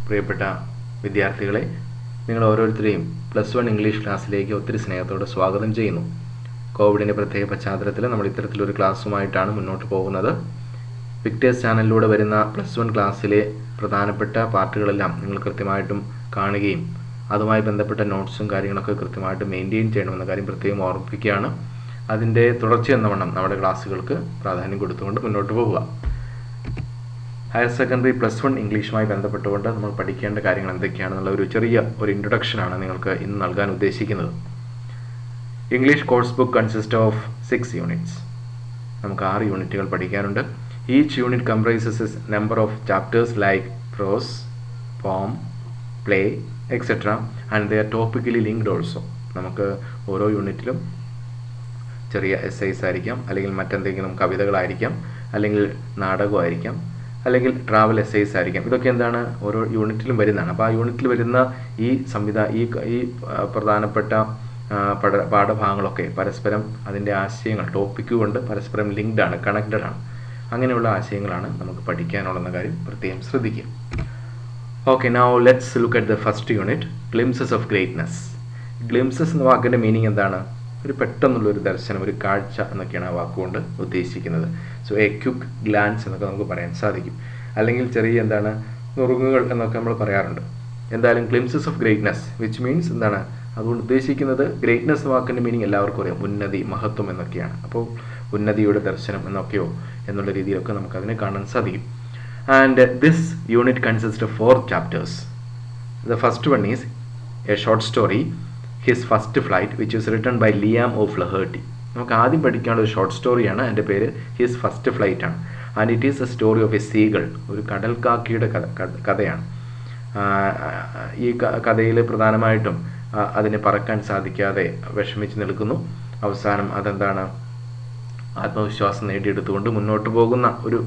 പ്രിയപ്പെട്ട വിദ്യാർത്ഥികളെ, നിങ്ങൾ ഓരോരുത്തരെയും +1 ഇംഗ്ലീഷ് ക്ലാസ്സിലേക്ക് ഒത്തിരി സ്നേഹത്തോടെ സ്വാഗതം ചെയ്യുന്നു. കോവിഡിൻ്റെ പ്രത്യേക പശ്ചാത്തലത്തിൽ നമ്മൾ ഇത്തരത്തിലൊരു ക്ലാസ്സുമായിട്ടാണ് മുന്നോട്ട് പോകുന്നത്. വിക്ടേഴ്സ് ചാനലിലൂടെ വരുന്ന +1 ക്ലാസ്സിലെ പ്രധാനപ്പെട്ട പാർട്ടുകളെല്ലാം നിങ്ങൾ കൃത്യമായിട്ടും കാണുകയും അതുമായി ബന്ധപ്പെട്ട നോട്ട്സും കാര്യങ്ങളൊക്കെ കൃത്യമായിട്ട് മെയിൻറ്റെയിൻ ചെയ്യണമെന്ന കാര്യം പ്രത്യേകം ഓർമ്മിപ്പിക്കുകയാണ്. അതിൻ്റെ തുടർച്ചയെന്നവണ്ണം നമ്മുടെ ക്ലാസ്സുകൾക്ക് പ്രാധാന്യം കൊടുത്തുകൊണ്ട് മുന്നോട്ട് പോവുക. ഹയർ സെക്കൻഡറി +1 ഇംഗ്ലീഷുമായി ബന്ധപ്പെട്ടുകൊണ്ട് നമ്മൾ പഠിക്കേണ്ട കാര്യങ്ങൾ എന്തൊക്കെയാണെന്നുള്ള ഒരു ചെറിയ ഇൻട്രൊഡക്ഷനാണ് നിങ്ങൾക്ക് ഇന്ന് നൽകാൻ ഉദ്ദേശിക്കുന്നത്. English course book consist of 6 units. നമുക്ക് 6 യൂണിറ്റുകൾ പഠിക്കാനുണ്ട്. Each unit comprises number of chapters like prose, poem, play etcetera and they are topically linked also. നമുക്ക് ഓരോ യൂണിറ്റിലും ചെറിയ എസ്സൈസ് ആയിരിക്കാം, അല്ലെങ്കിൽ മറ്റെന്തെങ്കിലും കവിതകളായിരിക്കാം, അല്ലെങ്കിൽ നാടകമായിരിക്കാം, അല്ലെങ്കിൽ ട്രാവൽ എസ്സൈസ് ആയിരിക്കാം. ഇതൊക്കെ എന്താണ്, ഓരോ യൂണിറ്റിലും വരുന്നതാണ്. അപ്പോൾ ആ യൂണിറ്റിൽ വരുന്ന ഈ പ്രധാനപ്പെട്ട പാഠഭാഗങ്ങളൊക്കെ പരസ്പരം അതിൻ്റെ ആശയങ്ങൾ ടോപ്പിക്ക് കൊണ്ട് പരസ്പരം ലിങ്ക്ഡ് ആണ്, കണക്റ്റഡ് ആണ്. അങ്ങനെയുള്ള ആശയങ്ങളാണ് നമുക്ക് പഠിക്കാനുള്ളതെന്ന കാര്യം പ്രത്യേകം ശ്രദ്ധിക്കുക. Okay, now let's look at the first unit, glimpses of greatness. Glimpses എന്ന വാക്കിൻ്റെ മീനിങ് എന്താണ്? ഒരു പെട്ടെന്നുള്ളൊരു ദർശനം, ഒരു കാഴ്ച എന്നൊക്കെയാണ് ആ വാക്കുകൊണ്ട് ഉദ്ദേശിക്കുന്നത്. സോ എ ക്വിക്ക് ഗ്ലാൻസ് എന്നൊക്കെ നമുക്ക് പറയാൻ സാധിക്കും. അല്ലെങ്കിൽ ചെറിയ നുറുങ്ങുകൾ എന്നൊക്കെ നമ്മൾ പറയാറുണ്ട്. എന്തായാലും glimpses of greatness which means എന്താണ്, അതുകൊണ്ട് ഉദ്ദേശിക്കുന്നത് ഗ്രേറ്റ്നെസ് വാക്കിൻ്റെ മീനിങ് എല്ലാവർക്കും അറിയാം, ഉന്നതി, മഹത്വം എന്നൊക്കെയാണ്. അപ്പോൾ ഉന്നതിയുടെ ദർശനം എന്നൊക്കെയോ എന്നുള്ള രീതിയിലൊക്കെ നമുക്കതിനെ കാണാൻ സാധിക്കും. And this unit consist of 4 chapters. The first one is a short story, His First Flight, which is written by Liam O'Flaherty. നമുക്ക് ആദ്യം പഠിക്കാനുള്ള ഒരു ഷോർട്ട് സ്റ്റോറിയാണ്. അതിൻ്റെ പേര് ഹിസ് ഫസ്റ്റ് ഫ്ലൈറ്റ് ആണ്. And it is A story of A seagull, ഒരു കടൽക്കാക്കിയുടെ കഥയാണ്. ഈ കഥയിൽ പ്രധാനമായിട്ടും അതിന് പറക്കാൻ സാധിക്കാതെ വിഷമിച്ച് നിൽക്കുന്നു. അവസാനം അതെന്താണ്, ആത്മവിശ്വാസം നേടിയെടുത്തുകൊണ്ട് മുന്നോട്ട് പോകുന്ന ഒരു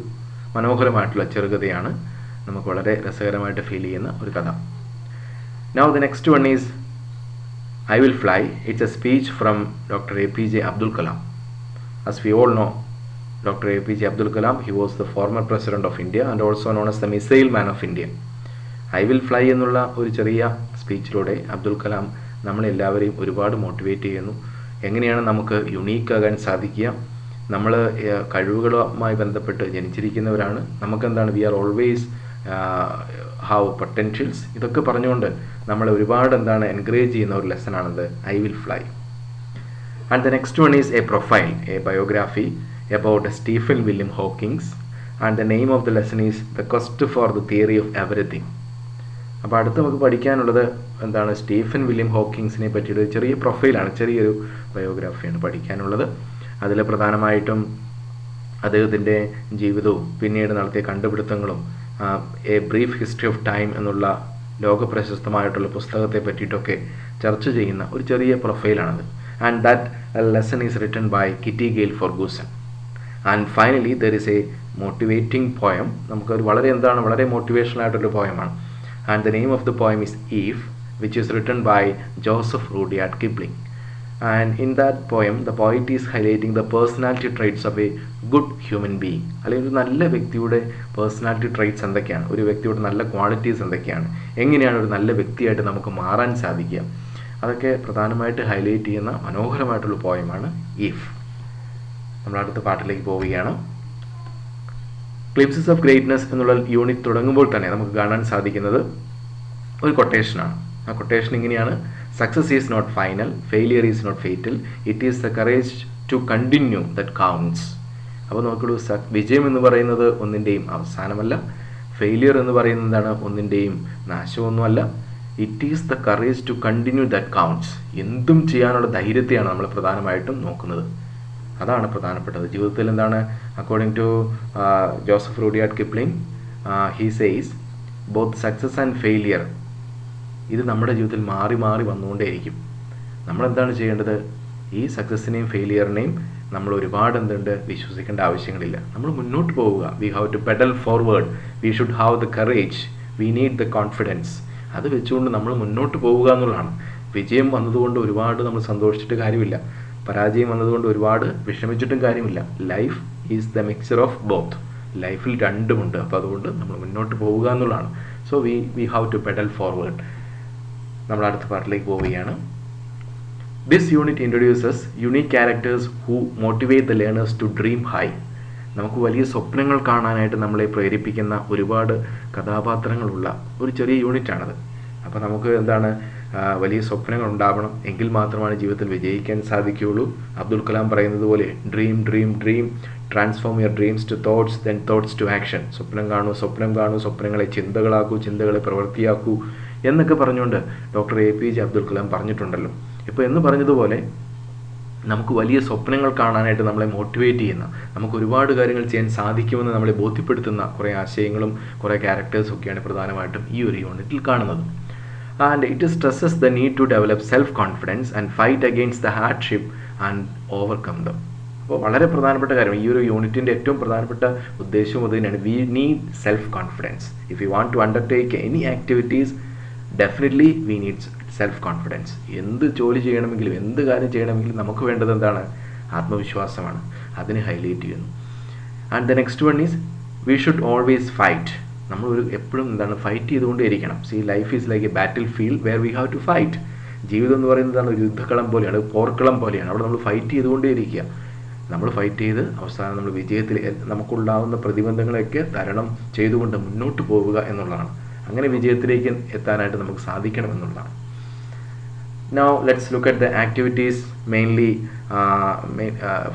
മനോഹരമായിട്ടുള്ള ചെറുകഥയാണ്. നമുക്ക് വളരെ രസകരമായിട്ട് ഫീൽ ചെയ്യുന്ന ഒരു കഥ. Now the next one is I Will Fly. It's a speech from Dr. APJ Abdul Kalam. As we all know, Dr. APJ Abdul Kalam, he was the former president of India and also known as the missile man of India. I Will Fly എന്നുള്ള ഒരു ചെറിയ സ്പീച്ചിലൂടെ അബ്ദുൽ കലാം നമ്മളെല്ലാവരെയും ഒരുപാട് motivate ചെയ്യുന്നു. എങ്ങനെയാണ് നമുക്ക് യുണീക്കാകാൻ സാധിക്കുക, നമ്മൾ കഴിവുകളുമായി ബന്ധപ്പെട്ട് ജനിച്ചിരിക്കുന്നവരാണ്, നമുക്കെന്താണ്, we are always have potentials. ഇതൊക്കെ പറഞ്ഞുകൊണ്ട് നമ്മളെ ഒരുപാട് എൻകറേജ് ചെയ്യുന്ന ഒരു ലെസണാണിത്, I will fly. And the next one is a profile, a biography about Stephen William Hawkings. And the name of the lesson is the quest for the theory of everything. അപ്പോൾ അടുത്ത് നമുക്ക് പഠിക്കാനുള്ളത് എന്താണ്, Stephen William ഹോക്കിങ്സിനെ പറ്റിയൊരു ചെറിയ പ്രൊഫൈലാണ്, ചെറിയൊരു ബയോഗ്രാഫിയാണ് പഠിക്കാനുള്ളത്. അതിൽ പ്രധാനമായിട്ടും അദ്ദേഹത്തിൻ്റെ ജീവിതവും പിന്നീട് നടത്തിയ കണ്ടുപിടുത്തങ്ങളും a brief history of time എന്നുള്ള ലോകപ്രശസ്തമായിട്ടുള്ള പുസ്തകത്തെ പറ്റിയിട്ടൊക്കെ ചർച്ച ചെയ്യുന്ന ഒരു ചെറിയ പ്രൊഫൈലാണത്. And that lesson is written by Kitty Gail Ferguson. And finally there is a motivating poem. നമുക്കൊരു വളരെ മോട്ടിവേഷണൽ ആയിട്ടുള്ളൊരു പോയമാണ്. And the name of the poem is if, which is written by Joseph Rudyard Kipling. And in that poem, the poet is highlighting the personality traits of a good human being. അല്ലെങ്കിൽ ഒരു നല്ല വ്യക്തിയുടെ personality traits എന്തൊക്കെയാണ്, ഒരു വ്യക്തിയുടെ നല്ല qualities എന്തൊക്കെയാണ്, എങ്ങനെയാണ് ഒരു നല്ല വ്യക്തിയായിട്ട് നമുക്ക് മാറാൻ സാധിക്കുക, അതൊക്കെ പ്രധാനമായിട്ട് ഹൈലൈറ്റ് ചെയ്യുന്ന മനോഹരമായിട്ടുള്ള പോയമാണ് ഈഫ്. നമ്മൾ അടുത്ത പാട്ടിലേക്ക് പോവുകയാണ്. ഗ്ലിംസസ് ഓഫ് ഗ്രേറ്റ്നെസ് എന്നുള്ള യൂണിറ്റ് തുടങ്ങുമ്പോൾ തന്നെ നമുക്ക് കാണാൻ സാധിക്കുന്നത് ഒരു കൊട്ടേഷനാണ്. ആ കൊട്ടേഷൻ ഇങ്ങനെയാണ്: success is not final, failure is not fatal, it is the courage to continue that counts. അപ്പോൾ നോക്കുള്ളൂ, വിജയം എന്ന് പറയുന്നത് ഒന്നിൻ്റെയും അവസാനമല്ല, ഫെയിലിയർ എന്ന് പറയുന്നത് എന്താണ്, ഒന്നിൻ്റെയും നാശമൊന്നുമല്ല. It is the courage to continue that counts. എന്തും ചെയ്യാനുള്ള ധൈര്യത്തെയാണ് നമ്മൾ പ്രധാനമായിട്ടും നോക്കുന്നത്. അതാണ് പ്രധാനപ്പെട്ടത് ജീവിതത്തിൽ. എന്താണ്, according to Joseph Rudyard Kipling, he says both success and failure ഇത് നമ്മുടെ ജീവിതത്തിൽ മാറി മാറി വന്നുകൊണ്ടേയിരിക്കും. നമ്മളെന്താണ് ചെയ്യേണ്ടത്, ഈ സക്സസ്സിനെയും ഫെയിലിയറിനെയും നമ്മൾ ഒരുപാട് വിശ്വസിക്കേണ്ട ആവശ്യങ്ങളില്ല. നമ്മൾ മുന്നോട്ട് പോവുക. We have to pedal forward, we should have the courage, we need the confidence. അത് വെച്ചുകൊണ്ട് നമ്മൾ മുന്നോട്ട് പോവുക എന്നുള്ളതാണ്. വിജയം വന്നതുകൊണ്ട് ഒരുപാട് നമ്മൾ സന്തോഷിച്ചിട്ട് കാര്യമില്ല, പരാജയം വന്നതുകൊണ്ട് ഒരുപാട് വിഷമിച്ചിട്ടും കാര്യമില്ല. Life is the mixture of both. ലൈഫിൽ രണ്ടുമുണ്ട്. അപ്പോൾ അതുകൊണ്ട് നമ്മൾ മുന്നോട്ട് പോവുക എന്നുള്ളതാണ്. So we have to pedal forward. നമ്മൾ അടുത്ത പാർട്ടിലേക്ക് പോവുകയാണ്. This unit introduces unique characters who motivate the learners to dream high. നമുക്ക് വലിയ സ്വപ്നങ്ങൾ കാണാനായിട്ട് നമ്മളെ പ്രേരിപ്പിക്കുന്ന ഒരുപാട് കഥാപാത്രങ്ങളുള്ള ഒരു ചെറിയ യൂണിറ്റാണത്. അപ്പോൾ നമുക്ക് എന്താണ് വലിയ സ്വപ്നങ്ങൾ ഉണ്ടാവണം, എങ്കിൽ മാത്രമാണ് ജീവിതത്തിൽ വിജയിക്കാൻ സാധിക്കുകയുള്ളൂ. അബ്ദുൽ കലാം പറയുന്നത് പോലെ dream dream dream transform your dreams to thoughts then thoughts to action. സ്വപ്നം കാണൂ, സ്വപ്നങ്ങളെ ചിന്തകളാക്കൂ, ചിന്തകളെ പ്രവൃത്തിയാക്കൂ എന്നൊക്കെ പറഞ്ഞുകൊണ്ട് ഡോക്ടർ APJ അബ്ദുൽ കലാം പറഞ്ഞിട്ടുണ്ടല്ലോ. ഇപ്പോൾ എന്ന് പറഞ്ഞതുപോലെ നമുക്ക് വലിയ സ്വപ്നങ്ങൾ കാണാനായിട്ട് നമ്മളെ മോട്ടിവേറ്റ് ചെയ്യുന്ന, നമുക്ക് ഒരുപാട് കാര്യങ്ങൾ ചെയ്യാൻ സാധിക്കുമെന്ന് നമ്മളെ ബോധ്യപ്പെടുത്തുന്ന കുറേ ആശയങ്ങളും കുറേ ക്യാരക്ടേഴ്സും ഒക്കെയാണ് പ്രധാനമായിട്ടും ഈ ഒരു യൂണിറ്റിൽ കാണുന്നത്. And it stresses the need to develop self-confidence and fight against the hardship and overcome them. അപ്പോൾ വളരെ പ്രധാനപ്പെട്ട കാര്യം, ഈ ഒരു യൂണിറ്റിൻ്റെ ഏറ്റവും പ്രധാനപ്പെട്ട ഉദ്ദേശവും അത് തന്നെയാണ്. We need self confidence. If you want to undertake any activities, definitely we need self confidence. എന്ത് ജോലി ചെയ്യണമെങ്കിലും എന്ത് കാര്യം ചെയ്യണമെങ്കിലും നമുക്ക് വേണ്ടത് എന്താണ്? ആത്മവിശ്വാസമാണ്. അതിന് ഹൈലൈറ്റ് ചെയ്യുന്നു. And the next one is we should always fight. നമ്മൾ എപ്പോഴും എന്താണ് ഫൈറ്റ് ചെയ്തുകൊണ്ടേയിരിക്കണം. See life is like a battle field where we have to fight. ജീവിതം എന്ന് പറയുന്നതാണ് ഒരു യുദ്ധക്കളം പോലെയാണ്, പോർക്കളം പോലെയാണ്. അവിടെ നമ്മൾ ഫൈറ്റ് ചെയ്തുകൊണ്ടേയിരിക്കുക. നമ്മൾ ഫൈറ്റ് ചെയ്ത് അവസാനം നമ്മൾ വിജയത്തിൽ നമുക്കുണ്ടാകുന്ന പ്രതിബന്ധങ്ങളെയൊക്കെ തരണം ചെയ്തുകൊണ്ട് മുന്നോട്ട് പോവുക എന്നുള്ളതാണ്. അങ്ങനെ വിജയത്തിലേക്ക് എത്താനായിട്ട് നമുക്ക് സാധിക്കണം എന്നുള്ളതാണ്. Now let's look at the activities mainly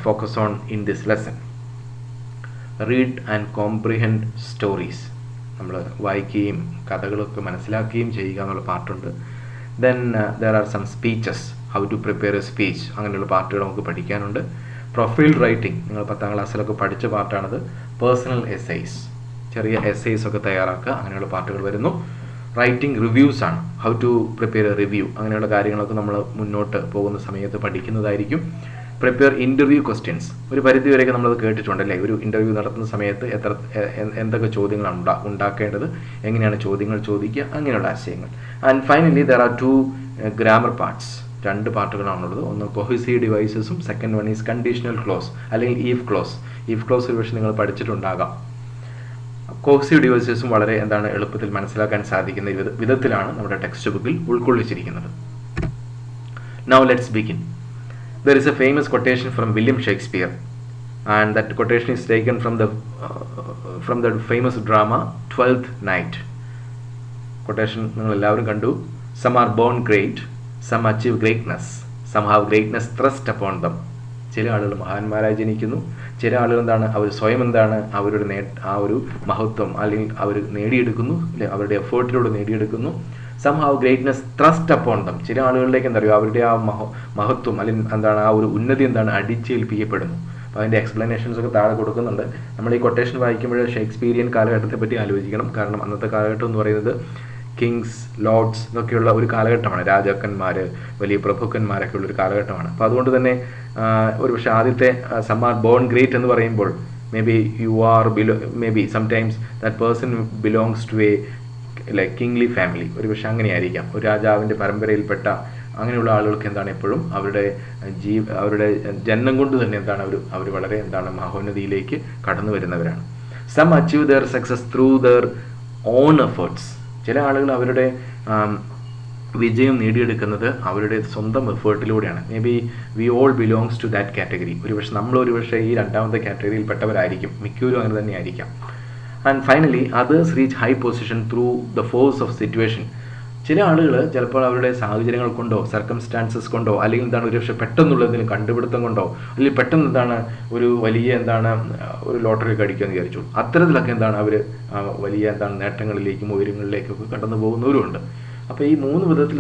focus on in this lesson. Read and comprehend stories. നമ്മൾ വായിക്കുകയും കഥകളൊക്കെ മനസ്സിലാക്കുകയും ചെയ്യുക എന്നുള്ള പാർട്ടുണ്ട്. Then there are some speeches, how to prepare a speech, അങ്ങനെയുള്ള പാർട്ടുകൾ നമുക്ക് പഠിക്കാനുണ്ട്. പ്രൊഫൈൽ റൈറ്റിംഗ്, നിങ്ങൾ 10ാം ക്ലാസ്സിലൊക്കെ പഠിച്ച പാർട്ടാണത്. പേഴ്സണൽ എസ്സേസ്, ചെറിയ എസ്സേസ് ഒക്കെ തയ്യാറാക്കുക, അങ്ങനെയുള്ള പാർട്ടുകൾ വരുന്നു. റൈറ്റിംഗ് റിവ്യൂസ് ആണ്, how to prepare a review, അങ്ങനെയുള്ള കാര്യങ്ങളൊക്കെ നമ്മൾ മുന്നോട്ട് പോകുന്ന സമയത്ത് പഠിക്കുന്നതായിരിക്കും. പ്രിപ്പയർ ഇൻ്റർവ്യൂ ക്വസ്റ്റ്യൻസ്, ഒരു പരിധി വരെയൊക്കെ നമ്മളത് കേട്ടിട്ടുണ്ടല്ലേ. ഒരു ഇൻ്റർവ്യൂ നടത്തുന്ന സമയത്ത് എന്തൊക്കെ ചോദ്യങ്ങളാണ് ഉണ്ടാക്കേണ്ടത്, എങ്ങനെയാണ് ചോദ്യങ്ങൾ ചോദിക്കുക, അങ്ങനെയുള്ള ആശയങ്ങൾ. And finally there are 2 grammar parts, 2 പാർട്ടുകളാണുള്ളത്. ഒന്ന് കൊഹസീവ് ഡിവൈസസും second one is conditional clause അല്ലെങ്കിൽ ഈഫ് ക്ലോസ്. ഈഫ് ക്ലോസ് ഒരു പക്ഷേ നിങ്ങൾ പഠിച്ചിട്ടുണ്ടാകാം. കോഹസീവ് ഡിവൈസസും വളരെ എളുപ്പത്തിൽ മനസ്സിലാക്കാൻ സാധിക്കുന്ന വിധത്തിലാണ് നമ്മുടെ ടെക്സ്റ്റ് ബുക്കിൽ ഉൾക്കൊള്ളിച്ചിരിക്കുന്നത്. Now let's begin. There is a famous quotation from William Shakespeare, and that quotation is taken from the famous drama Twelfth Night. Quotation നിങ്ങൾ എല്ലാവരും കണ്ടു. Some are born great, some achieve greatness, some have greatness thrust upon them. ചില ആളുകൾ മഹാന്മാരായി ജനിക്കുന്നു, ചില ആളുകൾ അവർ സ്വയം അവരുടെ ആ ഒരു മഹത്വം അല്ലെങ്കിൽ അവർ നേടിയെടുക്കുന്നു, അല്ലെ, അവരുടെ എഫേർട്ടിലൂടെ നേടിയെടുക്കുന്നു. Some have greatness thrust upon them. ചില ആളുകളിലേക്ക് അവരുടെ ആ മഹത്വം അല്ലെങ്കിൽ ആ ഒരു ഉന്നതി അടിച്ചേൽപ്പിക്കപ്പെടുന്നു. അപ്പോൾ അതിൻ്റെ എക്സ്പ്ലനേഷൻസ് ഒക്കെ താഴെ കൊടുക്കുന്നുണ്ട്. നമ്മൾ ഈ കൊട്ടേഷൻ വായിക്കുമ്പോൾ ഷേക്സ്പീരിയൻ കാലഘട്ടത്തെ പറ്റി ആലോചിക്കണം. കാരണം അന്നത്തെ കാലഘട്ടം എന്ന് പറയുന്നത് കിങ്സ്, ലോർഡ്സ് എന്നൊക്കെയുള്ള ഒരു കാലഘട്ടമാണ്. രാജാക്കന്മാർ, വലിയ പ്രഭുക്കന്മാരൊക്കെ ഉള്ളൊരു കാലഘട്ടമാണ്. അപ്പോൾ അതുകൊണ്ട് തന്നെ ഒരു പക്ഷേ ആദ്യത്തെ സം ആർ ബോൺ ഗ്രേറ്റ് എന്ന് പറയുമ്പോൾ may be sometimes that person belongs to a like kingly family. ഒരു പക്ഷേ അങ്ങനെയായിരിക്കാം. ഒരു രാജാവിൻ്റെ പരമ്പരയിൽപ്പെട്ട അങ്ങനെയുള്ള ആളുകൾക്ക് എപ്പോഴും അവരുടെ ജന്മം കൊണ്ട് തന്നെ അവർ വളരെ മഹോന്നതിയിലേക്ക് കടന്നു വരുന്നവരാണ്. Some achieve their success through their own efforts. ചില ആളുകൾ അവരുടെ വിജയം നേടിയെടുക്കുന്നത് അവരുടെ സ്വന്തം എഫേർട്ടിലൂടെയാണ്. Maybe we all belongs to that category. നമ്മളൊരുപക്ഷെ ഈ 2ാമത്തെ കാറ്റഗറിയിൽ പെട്ടവരായിരിക്കും. മിക്കവരും അങ്ങനെ തന്നെ ആയിരിക്കാം. And finally others reach high position through the force of situation. ചില ആളുകൾ ചിലപ്പോൾ അവരുടെ സാഹചര്യങ്ങൾ കൊണ്ടോ സർക്കംസ്റ്റാൻസസ് കൊണ്ടോ അല്ലെങ്കിൽ ഒരുപക്ഷെ പെട്ടെന്നുള്ളതിന് കണ്ടുപിടുത്തം കൊണ്ടോ അല്ലെങ്കിൽ പെട്ടെന്ന് ഒരു വലിയ ഒരു ലോട്ടറി അടിക്കുമെന്ന് വിചാരിച്ചു. അത്തരത്തിലൊക്കെ അവർ വലിയ നേട്ടങ്ങളിലേക്കും ഉയരങ്ങളിലേക്കൊക്കെ കടന്നു പോകുന്നവരുമുണ്ട്. അപ്പോൾ ഈ 3 വിധത്തിൽ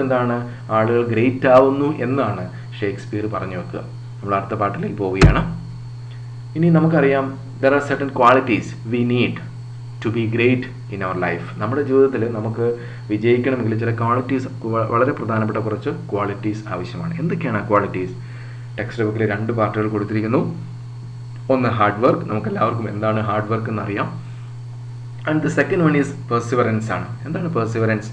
ആളുകൾ ഗ്രേറ്റ് ആവുന്നു എന്നാണ് ഷേക്സ്പിയർ പറഞ്ഞു വെക്കുക. നമ്മൾ അടുത്ത പാട്ടിലേക്ക് പോവുകയാണ്. ഇനി നമുക്കറിയാം there are certain qualities we need to be great in our life. നമ്മുടെ ജീവിതത്തിൽ നമുക്ക് വിജയിക്കണമെങ്കിൽ ചില ക്വാളിറ്റീസ്, വളരെ പ്രധാനപ്പെട്ട കുറച്ച് ക്വാളിറ്റീസ് ആവശ്യമാണ്. എന്തൊക്കെയാണ് ആ ക്വാളിറ്റീസ്? ടെക്സ്റ്റ് ബുക്കിൽ 2 പാർട്ടുകൾ കൊടുത്തിരിക്കുന്നു. ഒന്ന് ഹാർഡ് വർക്ക്, നമുക്ക് എല്ലാവർക്കും എന്താണ് ഹാർഡ് വർക്ക് എന്നറിയാം. And the second one is perseverance ആണ്. എന്താണ് perseverance?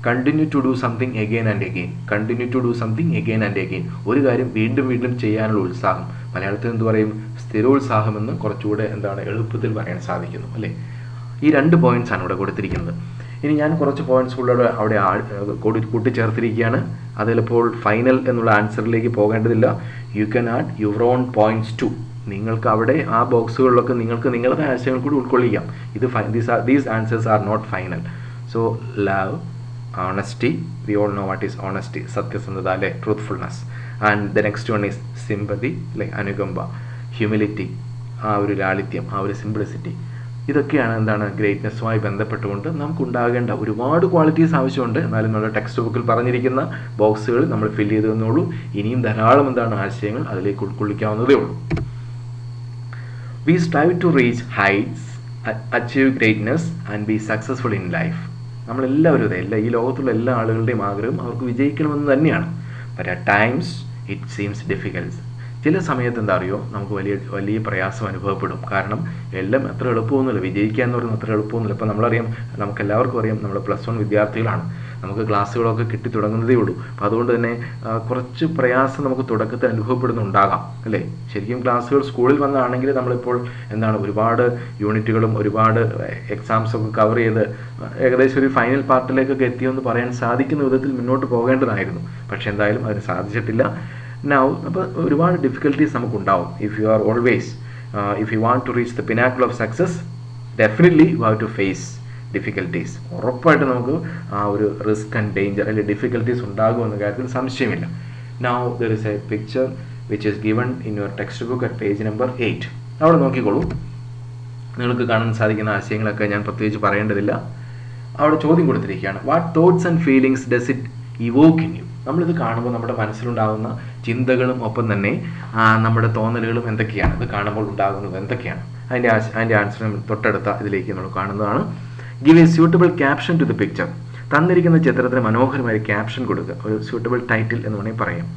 Continue to do something again and again. Continue to do something again and again. ഒരു കാര്യം വീണ്ടും വീണ്ടും ചെയ്യാനുള്ള ഉത്സാഹം. മലയാളത്തിൽ എന്ത് പറയും? സ്ഥിരോത്സാഹമെന്ന് കുറച്ചുകൂടെ എളുപ്പത്തിൽ പറയാൻ സാധിക്കുന്നു, അല്ലേ? ഈ 2 പോയിന്റ്സ് ആണ് ഇവിടെ കൊടുത്തിരിക്കുന്നത്. ഇനി ഞാൻ കുറച്ച് പോയിന്റ്സ് കൂടെ അവിടെ കൂട്ടിച്ചേർത്തിരിക്കുകയാണ്. അത് ചിലപ്പോൾ ഫൈനൽ എന്നുള്ള ആൻസറിലേക്ക് പോകേണ്ടതില്ല. You can add your own points too. നിങ്ങൾക്ക് അവിടെ ആ ബോക്സുകളിലൊക്കെ നിങ്ങൾക്ക് നിങ്ങളുടെ ആശയങ്ങൾ കൂടി ഉൾക്കൊള്ളിക്കാം. These answers are not final. So love, honesty, we all know what is honesty, സത്യസന്ധത അല്ലെ, truthfulness. And the next one is sympathy അല്ലെ, അനുകമ്പ, ഹ്യൂമിലിറ്റി, ആ ഒരു ലാളിത്യം, ആ ഒരു സിംപ്ലിസിറ്റി. ഇതൊക്കെയാണ് എന്താണ് ഗ്രേറ്റ്നെസ്സുമായി ബന്ധപ്പെട്ടുകൊണ്ട് നമുക്കുണ്ടാകേണ്ട ഒരുപാട് ക്വാളിറ്റീസ് ആവശ്യമുണ്ട്. എന്നാലും നമ്മുടെ ടെക്സ്റ്റ് ബുക്കിൽ പറഞ്ഞിരിക്കുന്ന ബോക്സുകൾ നമ്മൾ ഫില്ല് ചെയ്തു തന്നുള്ളൂ. ഇനിയും ധാരാളം എന്താണ് ആശയങ്ങൾ അതിലേക്ക് ഉൾക്കൊള്ളിക്കാവുന്നതേ ഉള്ളൂ. We strive to reach heights, achieve greatness and be successful in life. നമ്മളെല്ലാവരും ഈ ലോകത്തുള്ള എല്ലാ ആളുകളുടെയും ആഗ്രഹം അവർക്ക് വിജയിക്കണമെന്ന് തന്നെയാണ്. But at times it seems difficult. ചില സമയത്ത് എന്താ അറിയോ, നമുക്ക് വലിയ പ്രയാസം അനുഭവപ്പെടും. കാരണം എല്ലാം അത്ര എളുപ്പമൊന്നുമില്ല, വിജയിക്കുക എന്ന് പറയുന്നത് അത്ര എളുപ്പമൊന്നുമില്ല. ഇപ്പോൾ നമ്മളറിയാം, നമുക്കെല്ലാവർക്കും അറിയാം, നമ്മൾ +1 വിദ്യാർത്ഥികളാണ്, നമുക്ക് ക്ലാസ്സുകളൊക്കെ കിട്ടി തുടങ്ങുന്നതേ ഉള്ളൂ. അപ്പോൾ അതുകൊണ്ട് തന്നെ കുറച്ച് പ്രയാസം നമുക്ക് തുടക്കത്തിൽ അനുഭവപ്പെടുന്നുണ്ടാകാം അല്ലേ. ശരിക്കും ക്ലാസ്സുകൾ സ്കൂളിൽ വന്നാണെങ്കിൽ നമ്മളിപ്പോൾ എന്താണ് ഒരുപാട് യൂണിറ്റുകളും ഒരുപാട് എക്സാംസൊക്കെ കവർ ചെയ്ത് ഏകദേശം ഒരു ഫൈനൽ പാർട്ടിലേക്കൊക്കെ എത്തിയെന്ന് പറയാൻ സാധിക്കുന്ന വിധത്തിൽ മുന്നോട്ട് പോകേണ്ടതായിരുന്നു. പക്ഷേ എന്തായാലും അതിന് സാധിച്ചിട്ടില്ല. അപ്പോൾ ഒരുപാട് ഡിഫിക്കൽട്ടീസ് നമുക്കുണ്ടാവും. If you want to reach the pinnacle of success, definitely you have to face difficulties. ഉറപ്പായിട്ട് നമുക്ക് ആ ഒരു റിസ്ക് ആൻഡ് ഡേഞ്ചർ അല്ലെങ്കിൽ ഡിഫിക്കൽട്ടീസ് ഉണ്ടാകുമെന്ന കാര്യത്തിൽ സംശയമില്ല. Now there is a picture which is given in your text book at page number 8. അവിടെ നോക്കിക്കോളൂ. നിങ്ങൾക്ക് കാണാൻ സാധിക്കുന്ന ആശയങ്ങളൊക്കെ ഞാൻ പ്രത്യേകിച്ച് പറയേണ്ടതില്ല. അവിടെ ചോദ്യം കൊടുത്തിരിക്കുകയാണ്, what thoughts and feelings does it evoke in you. നമ്മളിത് കാണുമ്പോൾ നമ്മുടെ മനസ്സിലുണ്ടാകുന്ന ചിന്തകളും ഒപ്പം തന്നെ നമ്മുടെ തോന്നലുകളും എന്തൊക്കെയാണ്, ഇത് കാണുമ്പോൾ ഉണ്ടാകുന്നത് എന്തൊക്കെയാണ്, അതിൻ്റെ ആൻസർ തൊട്ടടുത്ത ഇതിലേക്ക് നമ്മൾ കാണുന്നതാണ്. Give a suitable caption to the picture. തന്നിരിക്കുന്ന ചിത്രത്തിന് മനോഹരമായ ക്യാപ്ഷൻ കൊടുക്കുക, ഒരു സ്യൂട്ടബിൾ ടൈറ്റിൽ എന്ന് വേണമെങ്കിൽ പറയാം.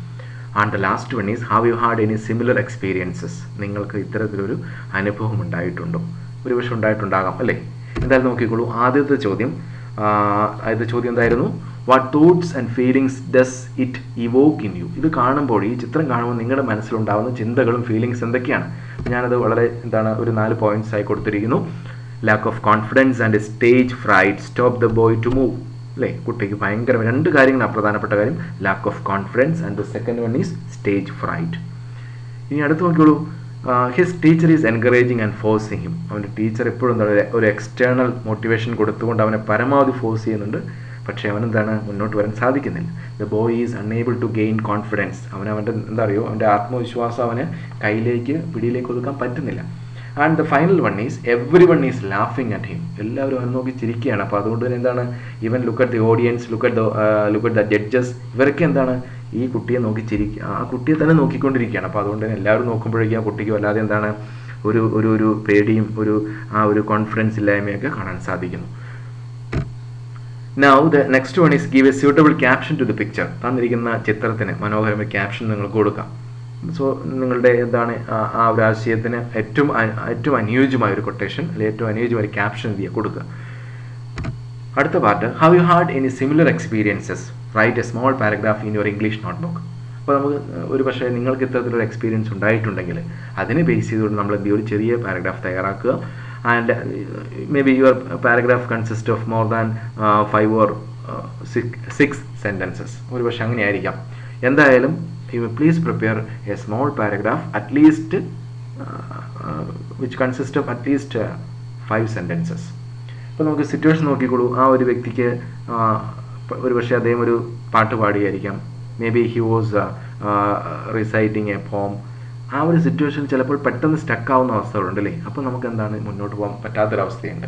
And the last one is have you had any similar experiences. നിങ്ങൾക്ക് ഇത്തരത്തിലൊരു അനുഭവം ഉണ്ടായിട്ടുണ്ടോ? ഒരുപക്ഷെ ഉണ്ടായിട്ടുണ്ടാകാം അല്ലേ. എന്തായാലും നോക്കിക്കോളൂ. ആദ്യത്തെ ചോദ്യം എന്തായിരുന്നു? What thoughts and feelings does it evoke in you. ഇത് കാണുമ്പോൾ, ഈ ചിത്രം കാണുമ്പോൾ നിങ്ങളുടെ മനസ്സിലുണ്ടാകുന്ന ചിന്തകളും ഫീലിങ്സ് എന്തൊക്കെയാണ്? ഞാനത് വളരെ ഒരു 4 പോയിന്റ്സ് ആയി കൊടുത്തിരിക്കുന്നു. Lack of confidence and stage fright stop the boy to move അല്ലേ. കുട്ടിക്ക് ഭയങ്കര 2 കാര്യങ്ങളാണ് പ്രധാനപ്പെട്ട കാര്യം. Lack of confidence and the second one is stage fright. ഇനി അടുത്ത് നോക്കിയോളൂ. His teacher is encouraging and forcing him. അവൻ്റെ ടീച്ചർ എപ്പോഴും ഒരു എക്സ്റ്റേണൽ മോട്ടിവേഷൻ കൊടുത്തുകൊണ്ട് അവനെ പരമാവധി ഫോഴ്സ് ചെയ്യുന്നുണ്ട്. പക്ഷേ അവനെന്താണ് മുന്നോട്ട് വരാൻ സാധിക്കുന്നില്ല. The boy is unable to gain confidence. അവൻ്റെ ആത്മവിശ്വാസം അവന് പിടിയിലേക്ക് ഒതുക്കാൻ പറ്റുന്നില്ല. And the final one is every one is ലാഫിങ് അറ്റ് ഹിം. എല്ലാവരും അവൻ നോക്കി ചിരിക്കുകയാണ്. അപ്പോൾ അതുകൊണ്ട് തന്നെ even look at the audience, look at the judges, ഇവരൊക്കെ ഈ കുട്ടിയെ നോക്കി ചിരിക്കുക, ആ കുട്ടിയെ തന്നെ നോക്കിക്കൊണ്ടിരിക്കുകയാണ്. അപ്പോൾ അതുകൊണ്ട് തന്നെ എല്ലാവരും നോക്കുമ്പോഴേക്കും ആ കുട്ടിക്ക് വല്ലാതെ ഒരു പേടിയും ഒരു കോൺഫിഡൻസ് ഇല്ലായ്മയൊക്കെ കാണാൻ സാധിക്കുന്നു. Now the next one is give a suitable caption to the picture. തന്നിരിക്കുന്ന ചിത്രത്തിന് മനോഹരമായ ക്യാപ്ഷൻ നിങ്ങൾക്ക് കൊടുക്കാം. സോ നിങ്ങളുടെ ആ ഒരു ആശയത്തിന് ഏറ്റവും അനുയോജ്യമായ ഒരു കൊട്ടേഷൻ അല്ലെങ്കിൽ ഏറ്റവും അനുയോജ്യമായ ഒരു ക്യാപ്ഷൻ കൊടുക്കുക. അടുത്ത part, have you had any similar experiences, write a small paragraph in your English notebook. അപ്പോൾ നമുക്ക് ഒരു പക്ഷേ നിങ്ങൾക്ക് ഇത്തരത്തിലൊരു എക്സ്പീരിയൻസ് ഉണ്ടായിട്ടുണ്ടെങ്കിൽ അതിനെ ബേസ് ചെയ്തുകൊണ്ട് നമ്മൾ ഒരു ചെറിയ പാരഗ്രാഫ് തയ്യാറാക്കുക. And maybe your paragraph consists of more than 5 or 6 sentences. ഒരു പക്ഷേ അങ്ങനെ ആയിരിക്കാം. എന്തായാലും you please prepare a small paragraph at least which consists of at least 5 sentences. അപ്പോൾ നമുക്ക് സിറ്റുവേഷൻ നോക്കിക്കോളൂ. ആ ഒരു വ്യക്തിക്ക് ഒരു പക്ഷേ അദ്ദേഹം ഒരു പാട്ട് പാടിയായിരിക്കാം. Maybe he was reciting a poem. ആ ഒരു സിറ്റുവേഷൻ ചിലപ്പോൾ പെട്ടെന്ന് സ്റ്റക്കാവുന്ന അവസ്ഥകളുണ്ട് അല്ലേ. അപ്പോൾ നമുക്ക് മുന്നോട്ട് പോകാൻ പറ്റാത്തൊരവസ്ഥയുണ്ട്.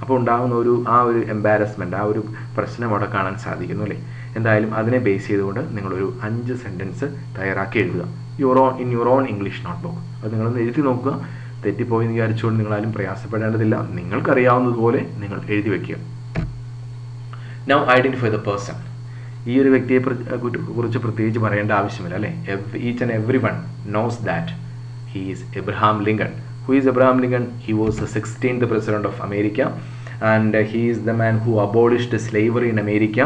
അപ്പോൾ ഉണ്ടാകുന്ന ആ ഒരു എംബാരസ്മെൻറ്റ്, ആ ഒരു പ്രശ്നം അവിടെ കാണാൻ സാധിക്കുന്നു അല്ലേ. എന്തായാലും അതിനെ ബേസ് ചെയ്തുകൊണ്ട് നിങ്ങളൊരു 5 സെൻറ്റൻസ് തയ്യാറാക്കി എഴുതുക in your own English notebook. അത് നിങ്ങളൊന്ന് എഴുതി നോക്കുക. തെറ്റിപ്പോയി എന്ന് വിചാരിച്ചുകൊണ്ട് നിങ്ങളാരും പ്രയാസപ്പെടേണ്ടതില്ല. നിങ്ങൾക്കറിയാവുന്നതുപോലെ നിങ്ങൾ എഴുതി വയ്ക്കുക. Now identify the person. ഈ ഒരു വ്യക്തിയെ കുറിച്ച് പ്രത്യേകിച്ച് പറയേണ്ട ആവശ്യമില്ല അല്ലേ. Each and every one knows that he is Abraham Lincoln. Who is Abraham Lincoln? He was the 16th president of America and he is the man who abolished slavery in America.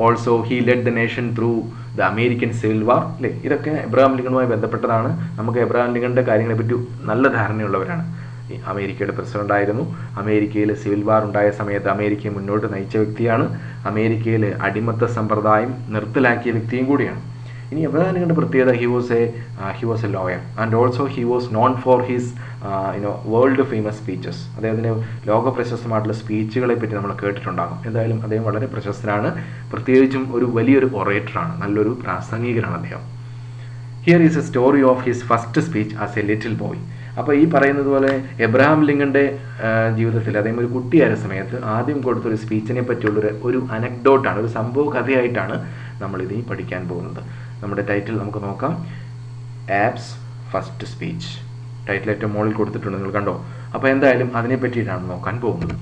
Also he led the nation through the American Civil War ഇതൊക്കെ Abraham ലിങ്കണുമായി ബന്ധപ്പെട്ടതാണ്. നമുക്ക് Abraham ലിങ്കണിൻ്റെ കാര്യങ്ങളെപ്പറ്റി നല്ല ധാരണയുള്ളവരാണ്. അമേരിക്കയുടെ president ആയിരുന്നു. അമേരിക്കയിൽ civil വാർ ഉണ്ടായ സമയത്ത് അമേരിക്കയെ മുന്നോട്ട് നയിച്ച വ്യക്തിയാണ്. അമേരിക്കയിൽ അടിമത്ത സമ്പ്രദായം നിർത്തലാക്കിയ വ്യക്തിയും കൂടിയാണ്. ഇനി എബ്രഹാം ലിങ്കന്റെ പ്രത്യേകത, he was A lawyer and also he was known for his world famous speeches. അദ്ദേഹത്തിന് ലോക പ്രശസ്തമായിട്ടുള്ള സ്പീച്ചുകളെ പറ്റി നമ്മൾ കേട്ടിട്ടുണ്ടാകും. എന്തായാലും അദ്ദേഹം വളരെ പ്രശസ്തനാണ്. പ്രത്യേകിച്ചും ഒരു വലിയൊരു ഒറേറ്ററാണ്, നല്ലൊരു പ്രാസംഗികനാണ് അദ്ദേഹം. Here is A story of his first speech as A little boy. അപ്പോൾ ഈ പറയുന്നത് പോലെ എബ്രഹാം ലിങ്കന്റെ ജീവിതത്തിൽ അദ്ദേഹം ഒരു കുട്ടിയായ സമയത്ത് ആദ്യം കൊടുത്തൊരു സ്പീച്ചിനെ പറ്റിയുള്ളൊരു ഒരു അനക്ഡോട്ടാണ്, ഒരു സംഭവ കഥയായിട്ടാണ് നമ്മളിത് പഠിക്കാൻ പോകുന്നത്. നമ്മുടെ ടൈറ്റിൽ നമുക്ക് നോക്കാം, ആബ്സ് ഫസ്റ്റ് സ്പീച്ച്. ടൈറ്റിൽ ഏറ്റവും മുകളിൽ കൊടുത്തിട്ടുണ്ട്, നിങ്ങൾ കണ്ടോ? അപ്പോൾ എന്തായാലും അതിനെ പറ്റിയിട്ടാണ് നോക്കാൻ പോകുന്നത്.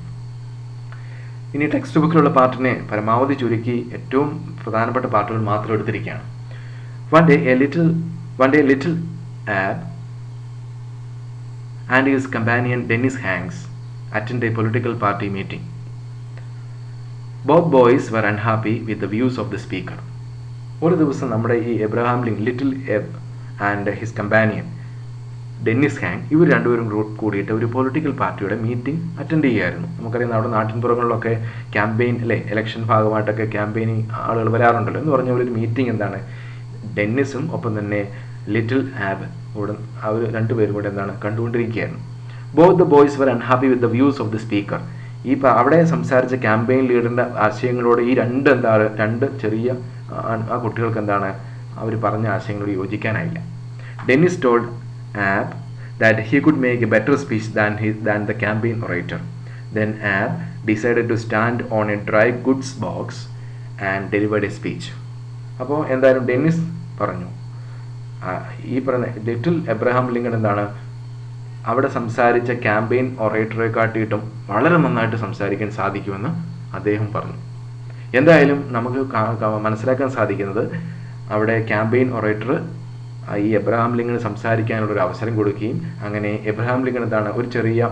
ഇനി ടെക്സ്റ്റ് ബുക്കിലുള്ള പാർട്ടിനെ പരമാവധി ചുരുക്കി ഏറ്റവും പ്രധാനപ്പെട്ട പാർട്ടുകൾ മാത്രം എടുത്തിരിക്കുകയാണ്. One day, little Ab and his companion Dennis Hanks attended a political party meeting. Both boys were unhappy with the views of the speaker. ഒരു ദിവസം നമ്മുടെ ഈ Abraham Lincoln, little Abe and his companion Dennis ഹാങ്, ഇവർ രണ്ടുപേരും കൂടിയിട്ട് ഒരു political പാർട്ടിയുടെ മീറ്റിംഗ് അറ്റൻഡ് ചെയ്യുമായിരുന്നു. നമുക്കറിയാം നമ്മുടെ നാട്ടിൻപുറങ്ങളിലൊക്കെ ക്യാമ്പയിൻ അല്ലേ, ഇലക്ഷൻ ഭാഗമായിട്ടൊക്കെ ക്യാമ്പയിനിങ് ആളുകൾ വരാറുണ്ടല്ലോ. എന്ന് പറഞ്ഞ ഒരു മീറ്റിംഗ് എന്താണ്, ഡെന്നിസും ഒപ്പം തന്നെ ലിറ്റിൽ ആബ് അവർ രണ്ടുപേരും കൂടെ എന്താണ് കണ്ടുകൊണ്ടിരിക്കുകയായിരുന്നു. Both the boys were unhappy with the views of the speaker. ഈ അവിടെ സംസാരിച്ച ക്യാമ്പയിൻ ലീഡറിൻ്റെ ആശയങ്ങളോട് ഈ രണ്ട് ചെറിയ ആ കുട്ടികൾക്ക് എന്താണ് അവർ പറഞ്ഞ ആശയങ്ങളോട് യോജിക്കാനായില്ല. Dennis told Abe that he could make a better speech than the campaign orator. Then Ab decided to stand on a dry goods box and delivered a speech. അപ്പോൾ എന്തായാലും ഡെന്നിസ് പറഞ്ഞു, ഈ പറഞ്ഞ ലിറ്റിൽ എബ്രഹാം ലിങ്കൺ എന്താണ് അവിടെ സംസാരിച്ച campaign ഒറേറ്ററെ കാട്ടിയിട്ടും വളരെ നന്നായിട്ട് സംസാരിക്കാൻ സാധിക്കുമെന്ന് അദ്ദേഹം പറഞ്ഞു. എന്തായാലും നമുക്ക് മനസ്സിലാക്കാൻ സാധിക്കുന്നത് അവിടെ ക്യാമ്പയിൻ ഒറേറ്റർ ഈ എബ്രഹാം ലിങ്കണ് സംസാരിക്കാനുള്ളൊരു അവസരം കൊടുക്കുകയും അങ്ങനെ എബ്രഹാം ലിങ്കൺ എന്താണ് ഒരു ചെറിയ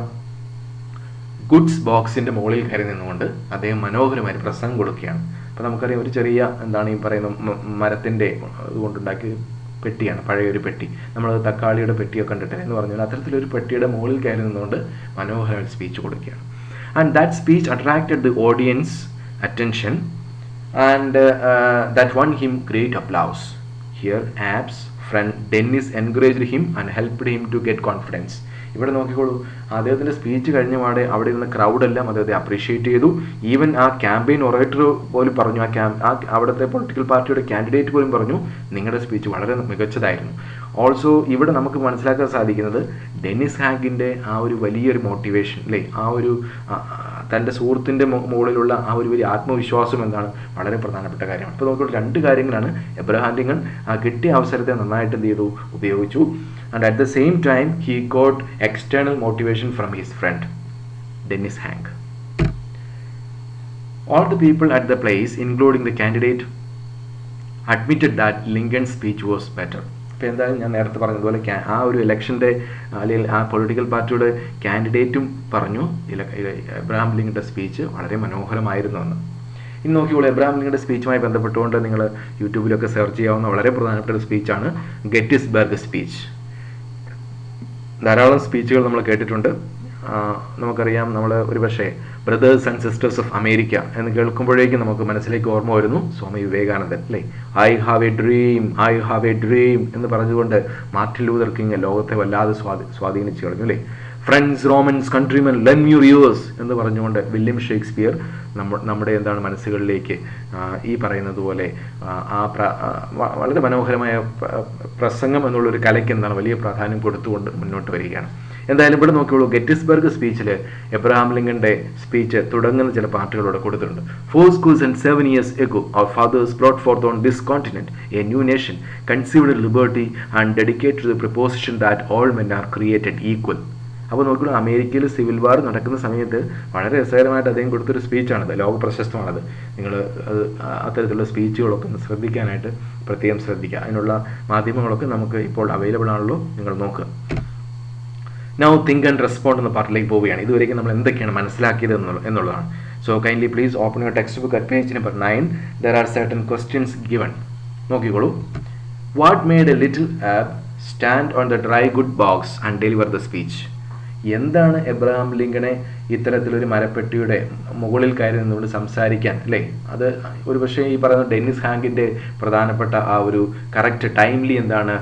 ഗുഡ്സ് ബോക്സിൻ്റെ മുകളിൽ കയറി നിന്നുകൊണ്ട് അദ്ദേഹം മനോഹരമായി പ്രസംഗം കൊടുക്കുകയാണ്. അപ്പോൾ നമുക്കറിയാം ഒരു ചെറിയ എന്താണ് ഈ പറയുന്ന മരത്തിൻ്റെ ഇതുകൊണ്ടുണ്ടാക്കിയ പെട്ടിയാണ്, പഴയൊരു പെട്ടി. നമ്മൾ തക്കാളിയുടെ പെട്ടിയൊക്കെ കണ്ടിട്ട് എന്ന് പറഞ്ഞാൽ അത്തരത്തിലൊരു പെട്ടിയുടെ മുകളിൽ കയറി നിന്നുകൊണ്ട് മനോഹരമായി സ്പീച്ച് കൊടുക്കുകയാണ്. And that speech attracted the audience attention and that won him great applause. Here Abe's friend Dennis encouraged him and helped him to get confidence. ഇവിടെ നോക്കിക്കോളൂ, അദ്ദേഹത്തിൻ്റെ സ്പീച്ച് കഴിഞ്ഞ പാടെ അവിടെ ഇരുന്ന ക്രൗഡെല്ലാം അദ്ദേഹത്തെ അപ്രീഷിയേറ്റ് ചെയ്തു. ഈവൻ ആ ക്യാമ്പയിൻ ഒറേറ്റർ പോലും പറഞ്ഞു, അവിടുത്തെ പൊളിറ്റിക്കൽ പാർട്ടിയുടെ കാൻഡിഡേറ്റ് പോലും പറഞ്ഞു നിങ്ങളുടെ സ്പീച്ച് വളരെ മികച്ചതായിരുന്നു. ഓൾസോ ഇവിടെ നമുക്ക് മനസ്സിലാക്കാൻ സാധിക്കുന്നത് ഡെന്നിസ് ഹാങ്കിൻ്റെ ആ ഒരു വലിയൊരു മോട്ടിവേഷൻ അല്ലേ, ആ ഒരു തൻ്റെ സുഹൃത്തിൻ്റെ മുകളിലുള്ള ആ ഒരു വലിയ ആത്മവിശ്വാസം എന്താണ് വളരെ പ്രധാനപ്പെട്ട കാര്യമാണ്. ഇപ്പോൾ നോക്കിക്കോളൂ, രണ്ട് കാര്യങ്ങളാണ് എബ്രഹാം ലിങ്കൺ ആ കിട്ടിയ അവസരത്തെ നന്നായിട്ട് എന്ത് ചെയ്തു, ഉപയോഗിച്ചു. And at the same time he got external motivation from his friend Dennis Hank. All the people at the place including the candidate admitted that Lincoln's speech was better. അപ്പോൾ എന്തായാലും ഞാൻ നേരത്തെ പറഞ്ഞതുപോലെ ആ ഒരു ഇലക്ഷൻ്റെ അല്ലെങ്കിൽ ആ പൊളിറ്റിക്കൽ പാർട്ടിയുടെ കാൻഡിഡേറ്റും പറഞ്ഞു എബ്രഹാം ലിങ്കന്റെ സ്പീച്ച് വളരെ മനോഹരമായിരുന്നു എന്ന്. ഇനി നോക്കിയോളൂ, എബ്രഹാം ലിങ്കന്റെ സ്പീച്ചുമായി ബന്ധപ്പെട്ടുകൊണ്ട് നിങ്ങൾ യൂട്യൂബിലൊക്കെ സെർച്ച് ചെയ്യാവുന്ന വളരെ പ്രധാനപ്പെട്ട ഒരു സ്പീച്ചാണ് ഗെറ്റിസ്ബർഗ് സ്പീച്ച്. ധാരാളം സ്പീച്ചുകൾ നമ്മൾ കേട്ടിട്ടുണ്ട്. നമുക്കറിയാം, നമ്മൾ ഒരു പക്ഷേ brothers and sisters of America എന്ന് കേൾക്കുമ്പോഴേക്കും നമുക്ക് മനസ്സിലേക്ക് ഓർമ്മ വരുന്നു സ്വാമി വിവേകാനന്ദൻ അല്ലേ. ഐ ഹാവ് എ ഡ്രീം എന്ന് പറഞ്ഞുകൊണ്ട് മാർട്ടിൻ ലൂതർ കിങ് ലോകത്തെ വല്ലാതെ സ്വാധീനിച്ചു കളഞ്ഞു അല്ലേ. Friends, Romans, countrymen, lend your ears എന്ന് പറഞ്ഞുകൊണ്ട് വില്യം ഷേക്സ്പിയർ നമ്മുടെ എന്താണ് മനസ്സുകളിലേക്ക് ഈ പറയുന്നത് പോലെ വളരെ മനോഹരമായ പ്രസംഗം എന്നുള്ളൊരു കലയ്ക്ക് എന്താണ് വലിയ പ്രാധാന്യം കൊടുത്തുകൊണ്ട് മുന്നോട്ട് വരികയാണ്. എന്തായാലും ഇവിടെ നോക്കിയോളൂ, ഗെറ്റിസ്ബർഗ് സ്പീച്ചിൽ എബ്രഹാം ലിങ്കന്റെ സ്പീച്ച് തുടങ്ങുന്ന ചില പാർട്ടുകളോടെ കൊടുത്തിട്ടുണ്ട്. 4 schools and 7 years ago our fathers brought forth on this continent a new nation conceived in liberty and dedicated to the proposition that all men are created equal. അപ്പോൾ നോക്കിയോളൂ, അമേരിക്കയിൽ civil വാർ നടക്കുന്ന സമയത്ത് വളരെ രസകരമായിട്ട് അദ്ദേഹം കൊടുത്തൊരു സ്പീച്ചാണത്, ലോക പ്രശസ്തമാണത്. നിങ്ങൾ അത് അത്തരത്തിലുള്ള സ്പീച്ചുകളൊക്കെ ഒന്ന് ശ്രദ്ധിക്കാനായിട്ട് പ്രത്യേകം ശ്രദ്ധിക്കുക. അതിനുള്ള മാധ്യമങ്ങളൊക്കെ നമുക്ക് ഇപ്പോൾ അവൈലബിൾ ആണല്ലോ, നിങ്ങൾ നോക്കുക. നൗ തിങ്ക് ആൻഡ് റെസ്പോണ്ട് എന്ന പാർട്ടിലേക്ക് പോവുകയാണ്. ഇതുവരെയും നമ്മൾ എന്തൊക്കെയാണ് മനസ്സിലാക്കിയത് എന്നുള്ളതാണ്. So kindly please open your text book at page number 9. There are certain questions given. നോക്കിക്കോളൂ. What made a little Abe stand on the dry good box and deliver the speech? എന്താണ് Abraham ലിങ്കനെ ഇത്തരത്തിലൊരു മരപ്പെട്ടിയുടെ മുകളിൽ കയറി നിന്നുകൊണ്ട് സംസാരിക്കാൻ, അല്ലേ? അത് ഒരു പക്ഷേ ഈ പറയുന്ന ഡെന്നിസ് ഹാങ്കിൻ്റെ പ്രധാനപ്പെട്ട ആ ഒരു കറക്റ്റ് ടൈംലി എന്താണ്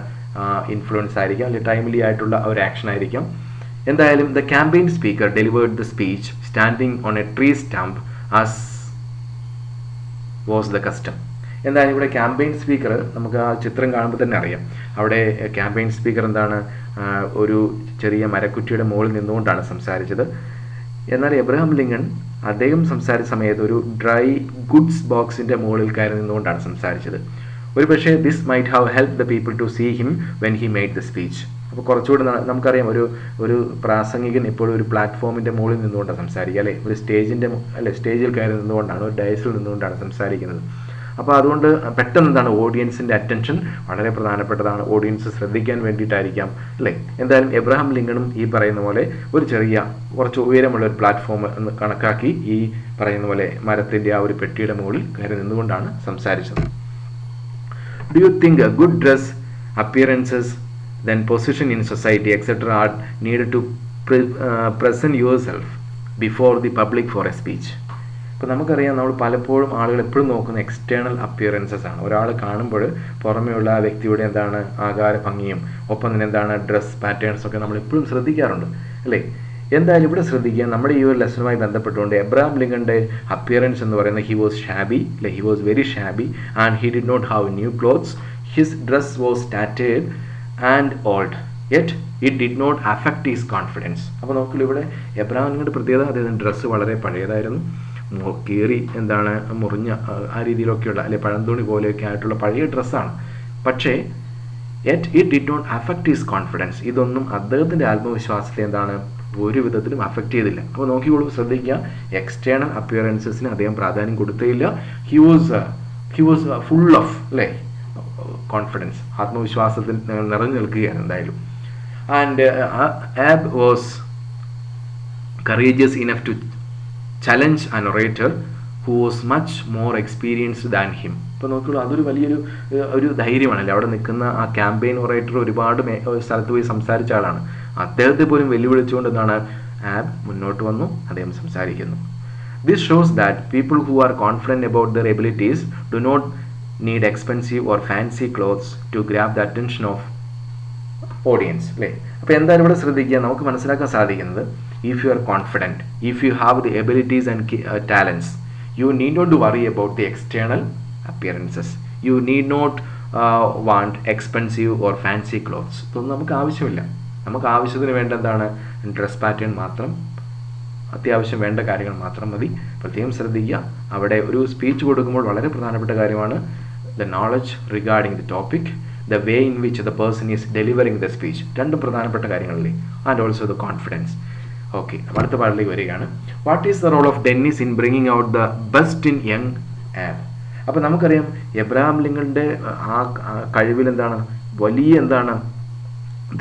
ഇൻഫ്ലുവൻസ് ആയിരിക്കാം, അല്ലെങ്കിൽ ടൈംലി ആയിട്ടുള്ള ഒരു ആക്ഷൻ ആയിരിക്കാം. എന്തായാലും the campaign speaker delivered the speech standing on A tree stump as was the custom. എന്തായാലും ഇവിടെ ക്യാമ്പയിൻ സ്പീക്കർ നമുക്ക് ആ ചിത്രം കാണുമ്പോൾ തന്നെ അറിയാം. അവിടെ ക്യാമ്പയിൻ സ്പീക്കർ എന്താണ് ഒരു ചെറിയ മരക്കുറ്റിയുടെ മുകളിൽ നിന്നുകൊണ്ടാണ് സംസാരിച്ചത്. എന്നാൽ എബ്രഹാം ലിങ്കൺ അദ്ദേഹം സംസാരിച്ച സമയത്ത് ഒരു ഡ്രൈ ഗുഡ്സ് ബോക്സിൻ്റെ മുകളിൽ കയറി നിന്നുകൊണ്ടാണ് സംസാരിച്ചത്. ഒരു പക്ഷേ this might have help the people to see him when he made the speech. അപ്പോൾ കുറച്ചുകൂടി നമുക്കറിയാം, ഒരു പ്രാസംഗികൻ എപ്പോഴും ഒരു പ്ലാറ്റ്ഫോമിൻ്റെ മുകളിൽ നിന്നുകൊണ്ടാണ് സംസാരിക്കുക, അല്ലേ? ഒരു സ്റ്റേജിൽ കയറി നിന്നുകൊണ്ടാണ്, ഒരു ഡയസിൽ നിന്നുകൊണ്ടാണ് സംസാരിക്കുന്നത്. അപ്പോൾ അതുകൊണ്ട് പെട്ടെന്ന് എന്താണ് ഓഡിയൻസിൻ്റെ അറ്റൻഷൻ വളരെ പ്രധാനപ്പെട്ടതാണ്, ഓഡിയൻസ് ശ്രദ്ധിക്കാൻ വേണ്ടിയിട്ടായിരിക്കാം, അല്ലേ? എന്തായാലും എബ്രഹാം ലിങ്കണും ഈ പറയുന്ന പോലെ ഒരു കുറച്ച് ഉയരമുള്ള ഒരു പ്ലാറ്റ്ഫോം എന്ന് കണക്കാക്കി ഈ പറയുന്ന പോലെ മരത്തിൻ്റെ ആ ഒരു പെട്ടിയുടെ മുകളിൽ കയറി നിന്നുകൊണ്ടാണ് സംസാരിച്ചത്. Do you think good dress, appearances, then position in society etc. are needed to present yourself before the public for a speech? ഇപ്പോൾ നമുക്കറിയാം, നമ്മൾ പലപ്പോഴും ആളുകൾ എപ്പോഴും നോക്കുന്ന എക്സ്റ്റേണൽ അപ്പിയറൻസസ് ആണ്. ഒരാൾ കാണുമ്പോൾ പുറമെയുള്ള ആ വ്യക്തിയുടെ എന്താണ് ആകാര ഭംഗിയും ഒപ്പം തന്നെ എന്താണ് ഡ്രസ് പാറ്റേൺസ് ഒക്കെ നമ്മൾ എപ്പോഴും ശ്രദ്ധിക്കാറുണ്ട്, അല്ലേ? എന്തായാലും ഇവിടെ ശ്രദ്ധിക്കുക, നമ്മുടെ ഈ ഒരു ലെസണുമായി ബന്ധപ്പെട്ടുകൊണ്ട് എബ്രഹാം ലിങ്കൻ്റെ അപ്പിയറൻസ് എന്ന് പറയുന്നത് ഹി വാസ് ഷാബി, അല്ലേ? He was very shabby and he did not have new clothes. His dress was tattered and old, yet it did not affect his confidence. അപ്പോൾ നോക്കില്ല, ഇവിടെ എബ്രഹാം ലിങ്കൻ്റെ പ്രത്യേകത അദ്ദേഹത്തിൻ്റെ ഡ്രസ്സ് വളരെ പഴയതായിരുന്നു, കീറി എന്താണ് മുറിഞ്ഞ ആ രീതിയിലൊക്കെയുള്ള, അല്ലെ പഴന്തുണി പോലെയൊക്കെ ആയിട്ടുള്ള പഴയ ഡ്രസ്സാണ്. പക്ഷേ yet it did not affect his confidence. ഇതൊന്നും അദ്ദേഹത്തിൻ്റെ ആത്മവിശ്വാസത്തെ എന്താണ് ഒരു വിധത്തിലും അഫക്റ്റ് ചെയ്തില്ല. അപ്പോൾ നോക്കിക്കോളൂ, ശ്രദ്ധിക്കുക, എക്സ്റ്റേണൽ അപ്പിയറൻസസിന് അദ്ദേഹം പ്രാധാന്യം കൊടുത്തേയില്ല. ഹി വാസ് ഫുൾ ഓഫ്, അല്ലേ, കോൺഫിഡൻസ്, ആത്മവിശ്വാസത്തിൽ നിറഞ്ഞു നിൽക്കുകയാണ് എന്തായാലും. And Abe was courageous enough to challenge an orator who was much more experienced than him. ഇപ്പോൾ നോക്കുള്ളൂ, അതൊരു വലിയൊരു ധൈര്യമാണല്ലേ. അവിടെ നിൽക്കുന്ന ആ ക്യാമ്പയിൻ ഒറേറ്റർ ഒരുപാട് സ്ഥലത്ത് പോയി സംസാരിച്ച ആളാണ്. അദ്ദേഹത്തെ പോലും വെല്ലുവിളിച്ചുകൊണ്ട് എന്താണ് ആബ് മുന്നോട്ട് വന്നു, അദ്ദേഹം സംസാരിക്കുന്നു. This shows that people who are confident about their abilities do not need expensive or fancy clothes to grab the attention of audience, അല്ലേ? അപ്പോൾ എന്തായാലും ഇവിടെ ശ്രദ്ധിക്കുക, നമുക്ക് മനസ്സിലാക്കാൻ സാധിക്കുന്നത്, if you are confident, if you have the abilities and talents, you need not to worry about the external appearances. You need not want expensive or fancy clothes. ഇതൊന്നും നമുക്ക് ആവശ്യമില്ല. നമുക്ക് ആവശ്യത്തിന് വേണ്ട എന്താണ് ഡ്രസ് പാറ്റേൺ മാത്രം, അത്യാവശ്യം വേണ്ട കാര്യങ്ങൾ മാത്രം മതി. പ്രത്യേകം ശ്രദ്ധിക്കുക, അവിടെ ഒരു സ്പീച്ച് കൊടുക്കുമ്പോൾ വളരെ പ്രധാനപ്പെട്ട കാര്യമാണ് the knowledge regarding the topic, the way in which the person is delivering the speech. രണ്ടും പ്രധാനപ്പെട്ട കാര്യങ്ങളല്ലേ. And also the confidence. Okay, അടുത്ത പാട്ടിലേക്ക് വരികയാണ്. What is the role of Dennis in bringing out the best in young Abe? അപ്പോൾ നമുക്കറിയാം, Abraham ലിങ്കൻ്റെ ആ കഴിവിൽ എന്താണ് വലിയ എന്താണ്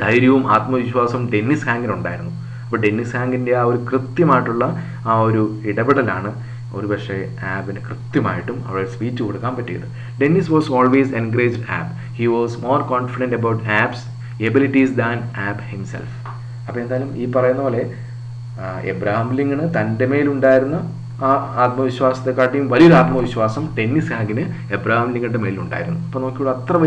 ധൈര്യവും ആത്മവിശ്വാസവും ഡെന്നിസ് ഹാങ്കിനുണ്ടായിരുന്നു. അപ്പോൾ ഡെന്നിസ് ഹാങ്കിൻ്റെ ആ ഒരു കൃത്യമായിട്ടുള്ള ആ ഒരു ഇടപെടലാണ് ഒരു പക്ഷേ ആബിന് കൃത്യമായിട്ടും അവിടെ സ്പീച്ച് കൊടുക്കാൻ പറ്റിയത്. Dennis was always encouraged Abe. He was more confident about Abe's abilities than Abe himself. അപ്പോൾ എന്തായാലും ഈ പറയുന്ന പോലെ എബ്രഹാം ലിങ്കണ് തൻ്റെ മേലുണ്ടായിരുന്ന ആ ആത്മവിശ്വാസത്തെക്കാട്ടിയും വലിയൊരു ആത്മവിശ്വാസം ഡെന്നിസ് ഹാങ്കിന് എബ്രഹാം ലിങ്കൻ്റെ മേലുണ്ടായിരുന്നു. അപ്പോൾ നോക്കിയുള്ള അത്ര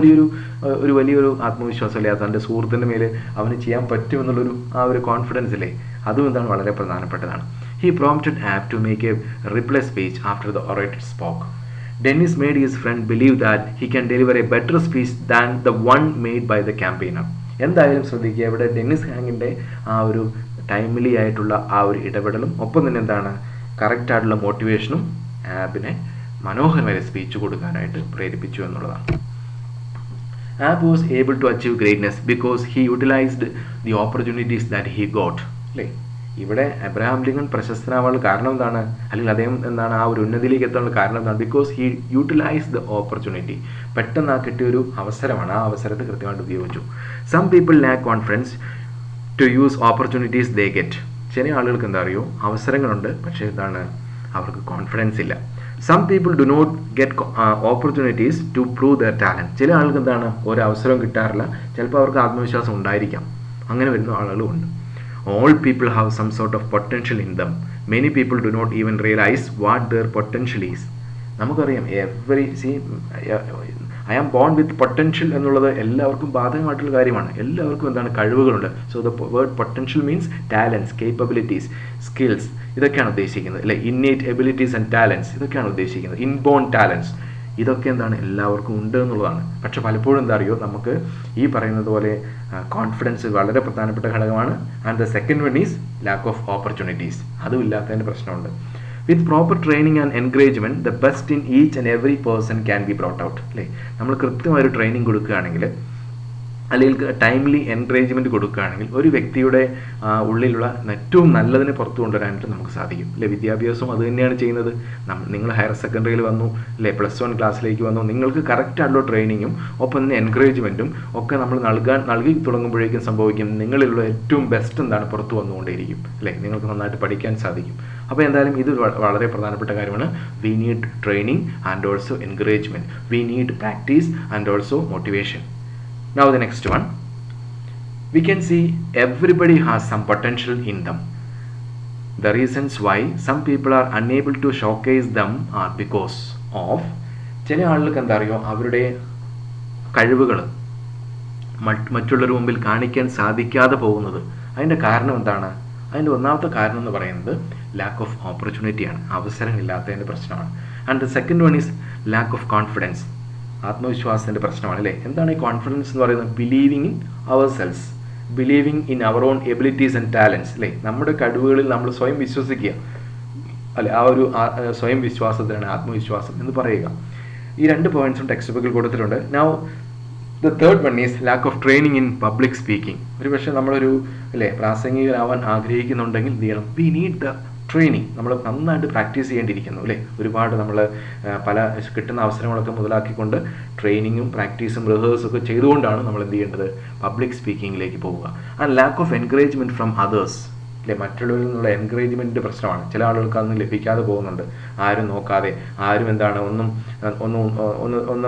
വലിയൊരു ആത്മവിശ്വാസം അല്ലേ തൻ്റെ സുഹൃത്തിൻ്റെ മേൽ അവന് ചെയ്യാൻ പറ്റുമെന്നുള്ളൊരു ആ ഒരു കോൺഫിഡൻസ് അല്ലേ, അതും എന്താണ് വളരെ പ്രധാനപ്പെട്ടതാണ്. He prompted Ab to make a reply speech after the orator spoke. Dennis made his friend believe that he can deliver a better speech than the one made by the campaigner. എന്തായാലും ശ്രദ്ധിക്കുക, ഇവിടെ Dennis ഹാങ്ങിൻ്റെ ആ ഒരു timely ആയിട്ടുള്ള ആ ഒരു ഇടപെടലും ഒപ്പം തന്നെ എന്താണ് കറക്റ്റായിട്ടുള്ള മോട്ടിവേഷനും ആബിനെ മനോഹരമായ സ്പീച്ച് കൊടുക്കാനായിട്ട് പ്രേരിപ്പിച്ചു എന്നുള്ളതാണ്. Abe was able to achieve greatness because he utilized the opportunities that he got, അല്ലേ? ഇവിടെ എബ്രഹാം ലിങ്കൺ പ്രശസ്തനാവാനുള്ള കാരണം എന്താണ്, അല്ലെങ്കിൽ അദ്ദേഹം എന്താണ് ആ ഒരു ഉന്നതിയിലേക്ക് എത്താനുള്ള കാരണം എന്താണ്? Because he utilise the opportunity. പെട്ടെന്ന് ആ കിട്ടിയൊരു അവസരമാണ്, ആ അവസരത്തെ കൃത്യമായിട്ട് ഉപയോഗിച്ചു. Some people lack confidence to use opportunities they get. ചില ആളുകൾക്ക് എന്താ അറിയോ, അവസരങ്ങളുണ്ട്, പക്ഷേ എന്താണ് അവർക്ക് കോൺഫിഡൻസ് ഇല്ല. Some people do not get opportunities to prove their talent. ചില ആൾക്ക് എന്താണ് ഒരു അവസരവും കിട്ടാറില്ല, ചിലപ്പോൾ അവർക്ക് ആത്മവിശ്വാസം ഉണ്ടായിരിക്കാം, അങ്ങനെ വരുന്ന ആളുകളും ഉണ്ട്. All people have some sort of potential in them. Many people do not even realize what their potential is. നമുക്കറിയാം I am born with potential എന്നുള്ളത് എല്ലാവർക്കും ബാധകമായിട്ടുള്ള കാര്യമാണ്. എല്ലാവർക്കും എന്താണ് കഴിവുകളുണ്ട്. So the word potential means talents, capabilities, skills, ഇതൊക്കെയാണ് ഉദ്ദേശിക്കുന്നത് അല്ലേ. ഇന്നേറ്റ് എബിലിറ്റീസ് ആൻഡ് ടാലൻസ് ഇതൊക്കെയാണ് ഉദ്ദേശിക്കുന്നത്. ഇൻബോൺ ടാലൻസ് ഇതൊക്കെ എന്താണ് എല്ലാവർക്കും ഉണ്ട് എന്നുള്ളതാണ്. പക്ഷെ പലപ്പോഴും എന്താ അറിയോ, നമുക്ക് ഈ പറയുന്നത് പോലെ കോൺഫിഡൻസ് വളരെ പ്രധാനപ്പെട്ട ഘടകമാണ്. And the second one is lack of opportunities. അതും ഇല്ലാത്തതിൻ്റെ പ്രശ്നമുണ്ട്. With proper training and encouragement the best in each and every person can be brought out അല്ലേ. നമ്മൾ കൃത്യമായൊരു ട്രെയിനിങ് കൊടുക്കുകയാണെങ്കിൽ അല്ലെങ്കിൽ ടൈംലി എൻകറേജ്മെൻറ്റ് കൊടുക്കുകയാണെങ്കിൽ ഒരു വ്യക്തിയുടെ ഉള്ളിലുള്ള ഏറ്റവും നല്ലതിനെ പുറത്തു കൊണ്ടുവരാനായിട്ട് നമുക്ക് സാധിക്കും അല്ലേ. വിദ്യാഭ്യാസം അത് തന്നെയാണ് ചെയ്യുന്നത്. നിങ്ങൾ ഹയർ സെക്കൻഡറിയിൽ വന്നു അല്ലേ, +1 ക്ലാസ്സിലേക്ക് വന്നു, നിങ്ങൾക്ക് കറക്റ്റായിട്ടുള്ള ട്രെയിനിങ്ങും ഒപ്പം തന്നെ എൻകറേജ്മെൻറ്റും ഒക്കെ നമ്മൾ നൽകി തുടങ്ങുമ്പോഴേക്കും സംഭവിക്കും നിങ്ങളിലുള്ള ഏറ്റവും ബെസ്റ്റ് എന്താണ് പുറത്തു വന്നുകൊണ്ടേയിരിക്കും അല്ലേ. നിങ്ങൾക്ക് നന്നായിട്ട് പഠിക്കാൻ സാധിക്കും. അപ്പോൾ എന്തായാലും ഇത് വളരെ പ്രധാനപ്പെട്ട കാര്യമാണ്. We need training and also encouragement. We need practice and also motivation. Now the next one, we can see everybody has some potential in them. The reasons why some people are unable to showcase them are because of ചില ആളുകൾക്ക് എന്താ അറിയോ, അവരുടെ കഴിവുകൾ മറ്റുള്ളവരുടെ മുമ്പിൽ കാണിക്കാൻ സാധിക്കാതെ പോകുന്നത്. അതിൻ്റെ കാരണം എന്താണ്? അതിൻ്റെ ഒന്നാമത്തെ കാരണം എന്ന് പറയുന്നത് ലാക്ക് ഓഫ് ഓപ്പർച്യൂണിറ്റിയാണ്, അവസരമില്ലാത്തതിൻ്റെ പ്രശ്നമാണ്. And the second one is lack of confidence, ആത്മവിശ്വാസത്തിൻ്റെ പ്രശ്നമാണ് അല്ലേ. എന്താണ് ഈ കോൺഫിഡൻസ് എന്ന് പറയുന്നത്? Believing in ourselves, believing in our own abilities and talents അല്ലേ. നമ്മുടെ കഴിവുകളിൽ നമ്മൾ സ്വയം വിശ്വസിക്കുക അല്ലെ. ആ ഒരു സ്വയം വിശ്വാസത്തിനാണ് ആത്മവിശ്വാസം എന്ന് പറയുക. ഈ 2 പോയിന്റ്സും ടെക്സ്റ്റ് ബുക്കിൽ കൊടുത്തിട്ടുണ്ട്. Now the third one is lack of training in public speaking. ഒരു പക്ഷേ നമ്മളൊരു അല്ലേ പ്രാസംഗികനാവാൻ ആഗ്രഹിക്കുന്നുണ്ടെങ്കിൽ എന്ത് ചെയ്യണം? V need the training. നമ്മൾ നന്നായിട്ട് പ്രാക്ടീസ് ചെയ്യേണ്ടിയിരിക്കുന്നു അല്ലേ. ഒരുപാട് നമ്മൾ പല കിട്ടുന്ന അവസരങ്ങളൊക്കെ മുതലാക്കിക്കൊണ്ട് ട്രെയിനിങ്ങും പ്രാക്ടീസും റിഹേഴ്സും ഒക്കെ ചെയ്തുകൊണ്ടാണ് നമ്മൾ എന്ത് ചെയ്യേണ്ടത്? പബ്ലിക് സ്പീക്കിങ്ങിലേക്ക് പോവുക. And lack of encouragement from others അല്ലേ. മറ്റുള്ളവരിൽ നിന്നുള്ള എൻകറേജ്മെൻറ്റിൻ്റെ പ്രശ്നമാണ്. ചില ആളുകൾക്ക് അതൊന്നും ലഭിക്കാതെ പോകുന്നുണ്ട്. ആരും നോക്കാതെ, ആരും എന്താണ് ഒന്നും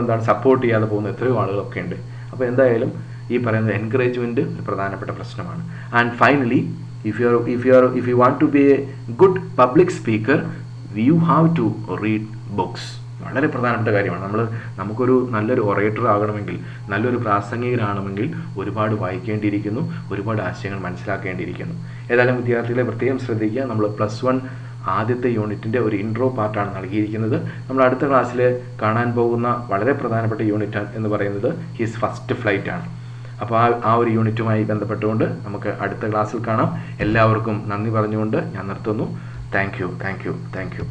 എന്താണ് സപ്പോർട്ട് ചെയ്യാതെ പോകുന്ന എത്രയോ ആളുകളൊക്കെ ഉണ്ട്. അപ്പോൾ എന്തായാലും ഈ പറയുന്ന എൻകറേജ്മെൻറ്റ് ഒരു പ്രധാനപ്പെട്ട പ്രശ്നമാണ്. And finally if you want to be a good public speaker, you have to read books. വളരെ പ്രധാനപ്പെട്ട കാര്യമാണ്. നമുക്കൊരു നല്ലൊരു ഒറേറ്റർ ആകണമെങ്കിൽ, നല്ലൊരു പ്രാസംഗികനാണെങ്കിൽ ഒരുപാട് വായിക്കേണ്ടിയിരിക്കുന്നു, ഒരുപാട് ആശയങ്ങൾ മനസ്സിലാക്കേണ്ടിയിരിക്കുന്നു. ഏതായാലും വിദ്യാർത്ഥികളെ പ്രത്യേകം ശ്രദ്ധിക്കുക. നമ്മൾ +1 ആദ്യത്തെ യൂണിറ്റിൻ്റെ ഒരു ഇൻട്രോ പാർട്ടാണ് നൽകിയിരിക്കുന്നത്. നമ്മൾ അടുത്ത ക്ലാസ്സിൽ കാണാൻ പോകുന്ന വളരെ പ്രധാനപ്പെട്ട യൂണിറ്റ് എന്ന് പറയുന്നത് ഹിസ് ഫസ്റ്റ് ഫ്ലൈറ്റ് ആണ്. അപ്പോൾ ആ ഒരു യൂണിറ്റുമായി ബന്ധപ്പെട്ടുകൊണ്ട് നമുക്ക് അടുത്ത ക്ലാസ്സിൽ കാണാം. എല്ലാവർക്കും നന്ദി പറഞ്ഞുകൊണ്ട് ഞാൻ നിർത്തുന്നു. Thank you.